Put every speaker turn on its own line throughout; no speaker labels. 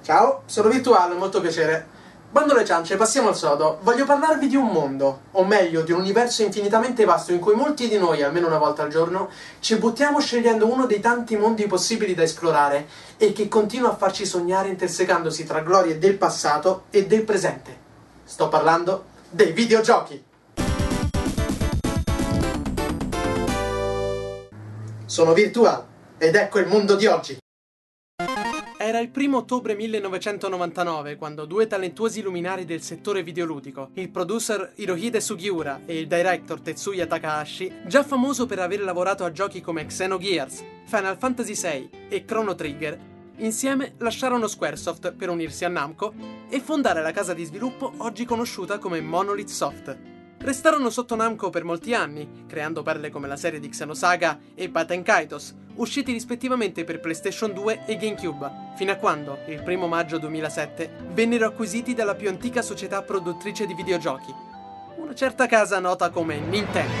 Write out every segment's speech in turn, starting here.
Ciao, sono Virtual, molto piacere. Bando alle ciance, passiamo al sodo. Voglio parlarvi di un mondo, o meglio, di un universo infinitamente vasto in cui molti di noi, almeno una volta al giorno, ci buttiamo scegliendo uno dei tanti mondi possibili da esplorare e che continua a farci sognare intersecandosi tra glorie del passato e del presente. Sto parlando dei videogiochi. Sono Virtual ed ecco il mondo di oggi. Era il 1° ottobre 1999 quando due talentuosi luminari del settore videoludico, il producer Hirohide Sugiura e il director Tetsuya Takahashi, già famoso per aver lavorato a giochi come Xenogears, Final Fantasy VI e Chrono Trigger, insieme lasciarono Squaresoft per unirsi a Namco e fondare la casa di sviluppo oggi conosciuta come Monolith Soft. Restarono sotto Namco per molti anni, creando perle come la serie di Xenosaga e Baten Kaitos, usciti rispettivamente per PlayStation 2 e GameCube, fino a quando, il 1° maggio 2007, vennero acquisiti dalla più antica società produttrice di videogiochi, una certa casa nota come Nintendo.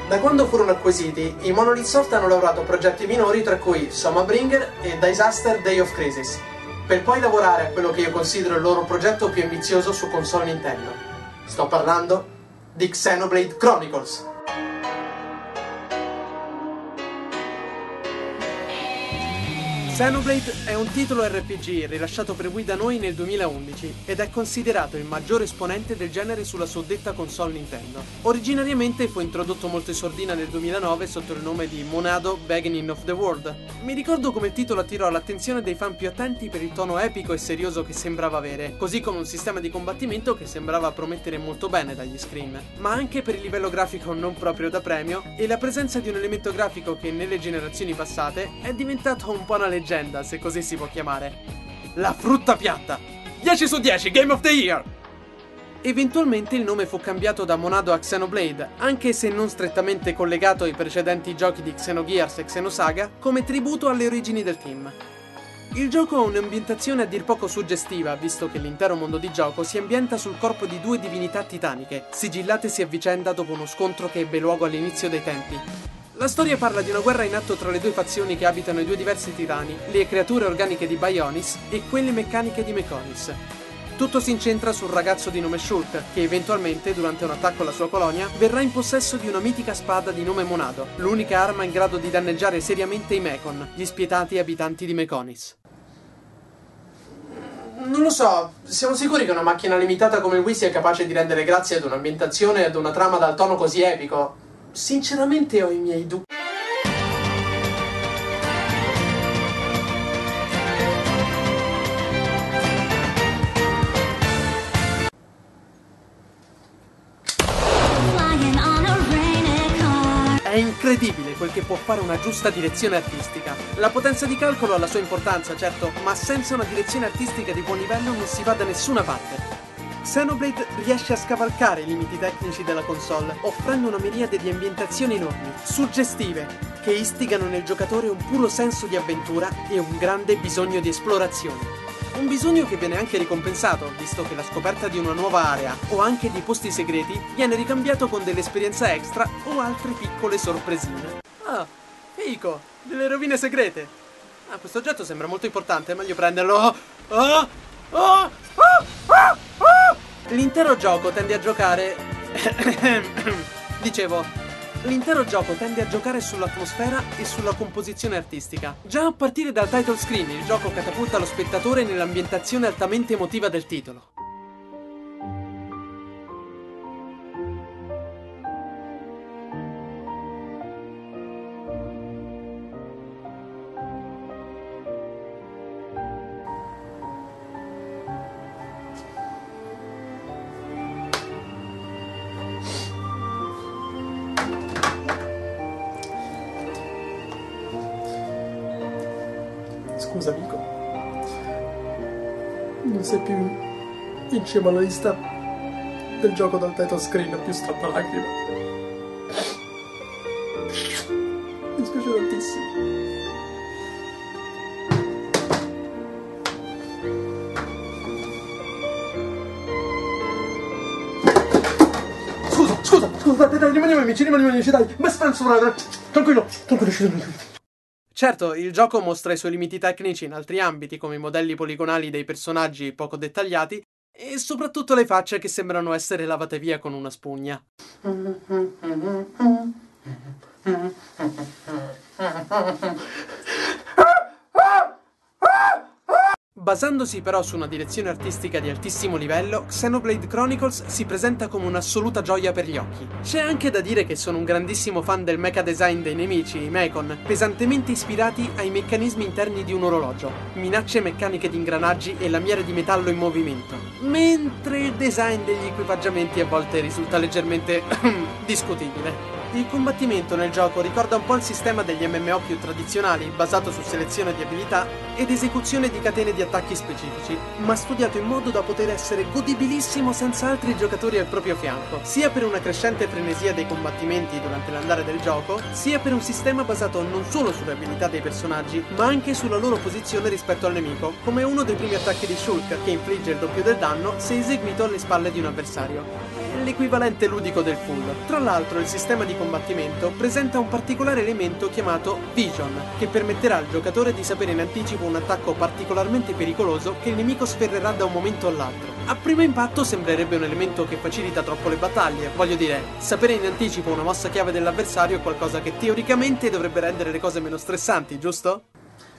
Da quando furono acquisiti, i Monolith Soft hanno lavorato a progetti minori tra cui Somabringer e Disaster Day of Crisis, per poi lavorare a quello che io considero il loro progetto più ambizioso su console Nintendo. Sto parlando di Xenoblade Chronicles. Xenoblade è un titolo RPG rilasciato per Wii da noi nel 2011 ed è considerato il maggiore esponente del genere sulla suddetta console Nintendo. Originariamente fu introdotto molto in sordina nel 2009 sotto il nome di Monado Beginning of the World. Mi ricordo come il titolo attirò l'attenzione dei fan più attenti per il tono epico e serioso che sembrava avere, così come un sistema di combattimento che sembrava promettere molto bene dagli screen, ma anche per il livello grafico non proprio da premio e la presenza di un elemento grafico che nelle generazioni passate è diventato un po' una leggenda, se così si può chiamare. La frutta piatta! 10 su 10, Game of the Year! Eventualmente il nome fu cambiato da Monado a Xenoblade, anche se non strettamente collegato ai precedenti giochi di Xenogears e Xenosaga, come tributo alle origini del team. Il gioco ha un'ambientazione a dir poco suggestiva, visto che l'intero mondo di gioco si ambienta sul corpo di due divinità titaniche, sigillatesi a vicenda dopo uno scontro che ebbe luogo all'inizio dei tempi. La storia parla di una guerra in atto tra le due fazioni che abitano i due diversi titani, le creature organiche di Bionis e quelle meccaniche di Mechonis. Tutto si incentra sul ragazzo di nome Shulk, che eventualmente, durante un attacco alla sua colonia, verrà in possesso di una mitica spada di nome Monado, l'unica arma in grado di danneggiare seriamente i Mechon, gli spietati abitanti di Mechonis. Non lo so, siamo sicuri che una macchina limitata come il Wii sia capace di rendere grazie ad un'ambientazione e ad una trama dal tono così epico? Sinceramente ho i miei dubbi. È incredibile quel che può fare una giusta direzione artistica. La potenza di calcolo ha la sua importanza, certo, ma senza una direzione artistica di buon livello non si va da nessuna parte. Xenoblade riesce a scavalcare i limiti tecnici della console, offrendo una miriade di ambientazioni enormi, suggestive, che istigano nel giocatore un puro senso di avventura e un grande bisogno di esplorazione. Un bisogno che viene anche ricompensato, visto che la scoperta di una nuova area o anche di posti segreti viene ricambiato con dell'esperienza extra o altre piccole sorpresine. Ah, fico, delle rovine segrete. Ah, questo oggetto sembra molto importante, è meglio prenderlo. L'intero gioco tende a giocare... L'intero gioco tende a giocare sull'atmosfera e sulla composizione artistica. Già a partire dal title screen, il gioco catapulta lo spettatore nell'ambientazione altamente emotiva del titolo. Scusa amico, non sei più in cima alla lista del gioco dal title screen più strappalacrime. Mi dispiace tantissimo. Scusa, dai, rimaniamo amici, dai, best friends forever. Tranquillo, Certo, il gioco mostra i suoi limiti tecnici in altri ambiti, come i modelli poligonali dei personaggi poco dettagliati e soprattutto le facce che sembrano essere lavate via con una spugna. Basandosi però su una direzione artistica di altissimo livello, Xenoblade Chronicles si presenta come un'assoluta gioia per gli occhi. C'è anche da dire che sono un grandissimo fan del mecha design dei nemici, i Mechon, pesantemente ispirati ai meccanismi interni di un orologio, minacce meccaniche di ingranaggi e lamiere di metallo in movimento, mentre il design degli equipaggiamenti a volte risulta leggermente discutibile. Il combattimento nel gioco ricorda un po' il sistema degli MMO più tradizionali, basato su selezione di abilità ed esecuzione di catene di attacchi specifici, ma studiato in modo da poter essere godibilissimo senza altri giocatori al proprio fianco, sia per una crescente frenesia dei combattimenti durante l'andare del gioco, sia per un sistema basato non solo sulle abilità dei personaggi, ma anche sulla loro posizione rispetto al nemico, come uno dei primi attacchi di Shulk, che infligge il doppio del danno se eseguito alle spalle di un avversario. L'equivalente ludico del full. Tra l'altro il sistema di combattimento presenta un particolare elemento chiamato Vision, che permetterà al giocatore di sapere in anticipo un attacco particolarmente pericoloso che il nemico sferrerà da un momento all'altro. A primo impatto sembrerebbe un elemento che facilita troppo le battaglie, voglio dire, sapere in anticipo una mossa chiave dell'avversario è qualcosa che teoricamente dovrebbe rendere le cose meno stressanti, giusto?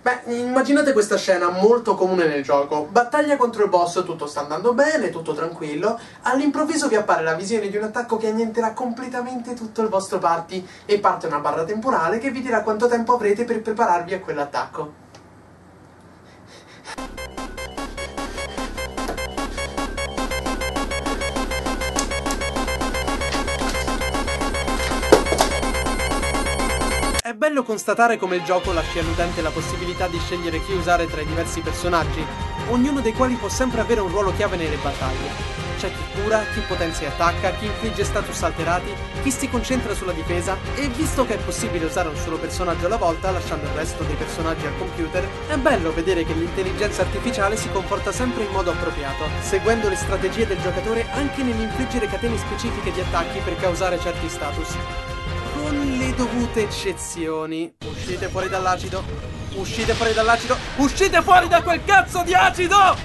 Beh, immaginate questa scena molto comune nel gioco. Battaglia contro il boss, tutto sta andando bene, tutto tranquillo. All'improvviso vi appare la visione di un attacco che annienterà completamente tutto il vostro party e parte una barra temporale che vi dirà quanto tempo avrete per prepararvi a quell'attacco. È bello constatare come il gioco lasci all'utente la possibilità di scegliere chi usare tra i diversi personaggi, ognuno dei quali può sempre avere un ruolo chiave nelle battaglie. C'è chi cura, chi potenzia e attacca, chi infligge status alterati, chi si concentra sulla difesa e visto che è possibile usare un solo personaggio alla volta, lasciando il resto dei personaggi al computer, è bello vedere che l'intelligenza artificiale si comporta sempre in modo appropriato, seguendo le strategie del giocatore anche nell'infliggere catene specifiche di attacchi per causare certi status. Con le dovute eccezioni. Uscite fuori dall'acido. Uscite fuori dall'acido. Uscite fuori da quel cazzo di acido!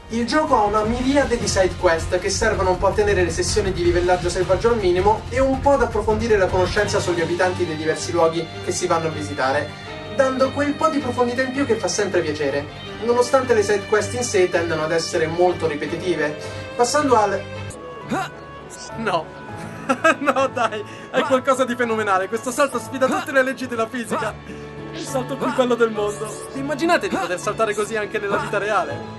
Il gioco ha una miriade di side quest che servono un po' a tenere le sessioni di livellaggio selvaggio al minimo e un po' ad approfondire la conoscenza sugli abitanti dei diversi luoghi che si vanno a visitare, dando quel po' di profondità in più che fa sempre piacere, nonostante le side quest in sé tendano ad essere molto ripetitive. Passando al... No. No dai, è qualcosa di fenomenale, questo salto sfida tutte le leggi della fisica. Il salto più bello del mondo. Immaginate di poter saltare così anche nella vita reale?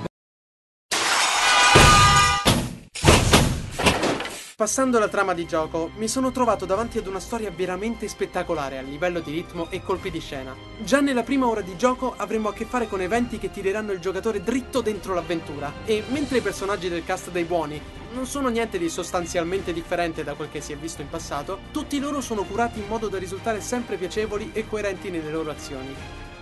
Passando alla trama di gioco, mi sono trovato davanti ad una storia veramente spettacolare a livello di ritmo e colpi di scena. Già nella prima ora di gioco avremo a che fare con eventi che tireranno il giocatore dritto dentro l'avventura e mentre i personaggi del cast dei buoni non sono niente di sostanzialmente differente da quel che si è visto in passato, tutti loro sono curati in modo da risultare sempre piacevoli e coerenti nelle loro azioni.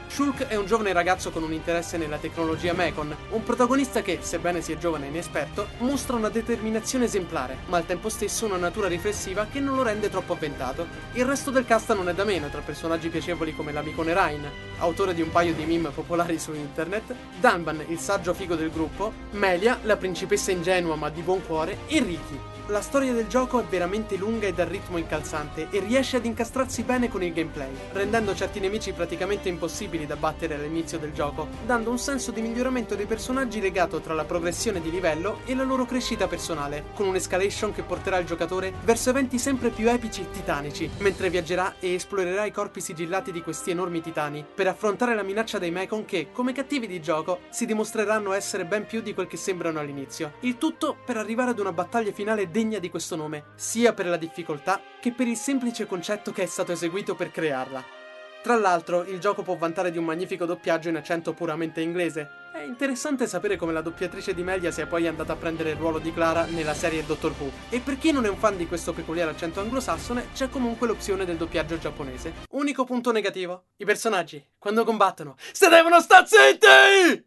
Shulk è un giovane ragazzo con un interesse nella tecnologia Mechon, un protagonista che, sebbene sia giovane e inesperto, mostra una determinazione esemplare, ma al tempo stesso una natura riflessiva che non lo rende troppo avventato. Il resto del cast non è da meno, tra personaggi piacevoli come l'amicone Rain, autore di un paio di meme popolari su internet, Danban, il saggio figo del gruppo, Melia, la principessa ingenua ma di buon cuore, e Riki. La storia del gioco è veramente lunga e dal ritmo incalzante e riesce ad incastrarsi bene con il gameplay, rendendo certi nemici praticamente impossibili da battere all'inizio del gioco, dando un senso di miglioramento dei personaggi legato tra la progressione di livello e la loro crescita personale, con un'escalation che porterà il giocatore verso eventi sempre più epici e titanici, mentre viaggerà e esplorerà i corpi sigillati di questi enormi titani, per affrontare la minaccia dei Mechon che, come cattivi di gioco, si dimostreranno essere ben più di quel che sembrano all'inizio. Il tutto per arrivare ad una battaglia finale degna di questo nome, sia per la difficoltà che per il semplice concetto che è stato eseguito per crearla. Tra l'altro, il gioco può vantare di un magnifico doppiaggio in accento puramente inglese. È interessante sapere come la doppiatrice di Melia sia poi andata a prendere il ruolo di Clara nella serie Doctor Who. E per chi non è un fan di questo peculiare accento anglosassone, c'è comunque l'opzione del doppiaggio giapponese. Unico punto negativo: i personaggi, quando combattono, se devono star zitti!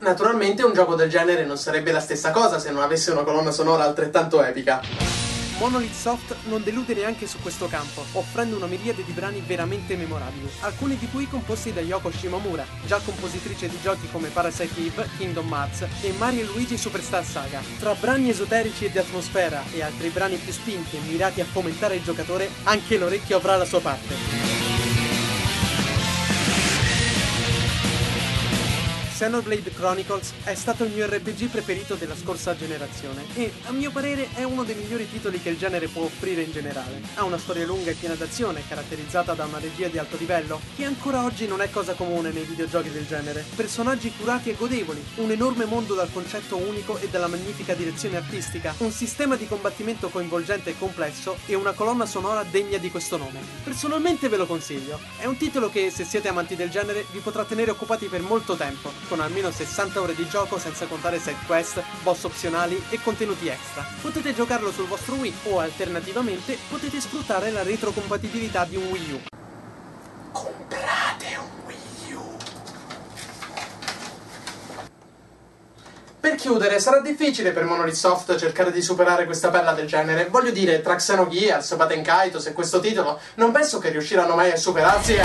Naturalmente un gioco del genere non sarebbe la stessa cosa se non avesse una colonna sonora altrettanto epica. Monolith Soft non delude neanche su questo campo, offrendo una miriade di brani veramente memorabili, alcuni di cui composti da Yoko Shimomura, già compositrice di giochi come Parasite Eve, Kingdom Hearts e Mario e Luigi Superstar Saga. Tra brani esoterici e di atmosfera e altri brani più spinti e mirati a fomentare il giocatore, anche l'orecchio avrà la sua parte. Xenoblade Chronicles è stato il mio RPG preferito della scorsa generazione e, a mio parere, è uno dei migliori titoli che il genere può offrire in generale. Ha una storia lunga e piena d'azione, caratterizzata da una regia di alto livello, che ancora oggi non è cosa comune nei videogiochi del genere. Personaggi curati e godevoli, un enorme mondo dal concetto unico e dalla magnifica direzione artistica, un sistema di combattimento coinvolgente e complesso e una colonna sonora degna di questo nome. Personalmente ve lo consiglio. È un titolo che, se siete amanti del genere, vi potrà tenere occupati per molto tempo, con almeno 60 ore di gioco senza contare side quest, boss opzionali e contenuti extra. Potete giocarlo sul vostro Wii o alternativamente potete sfruttare la retrocompatibilità di un Wii U. Comprate un Wii U! Per chiudere, sarà difficile per Monolith Soft cercare di superare questa perla del genere. Voglio dire, tra Xenogears, Baten Kaitos e questo titolo, non penso che riusciranno mai a superarsi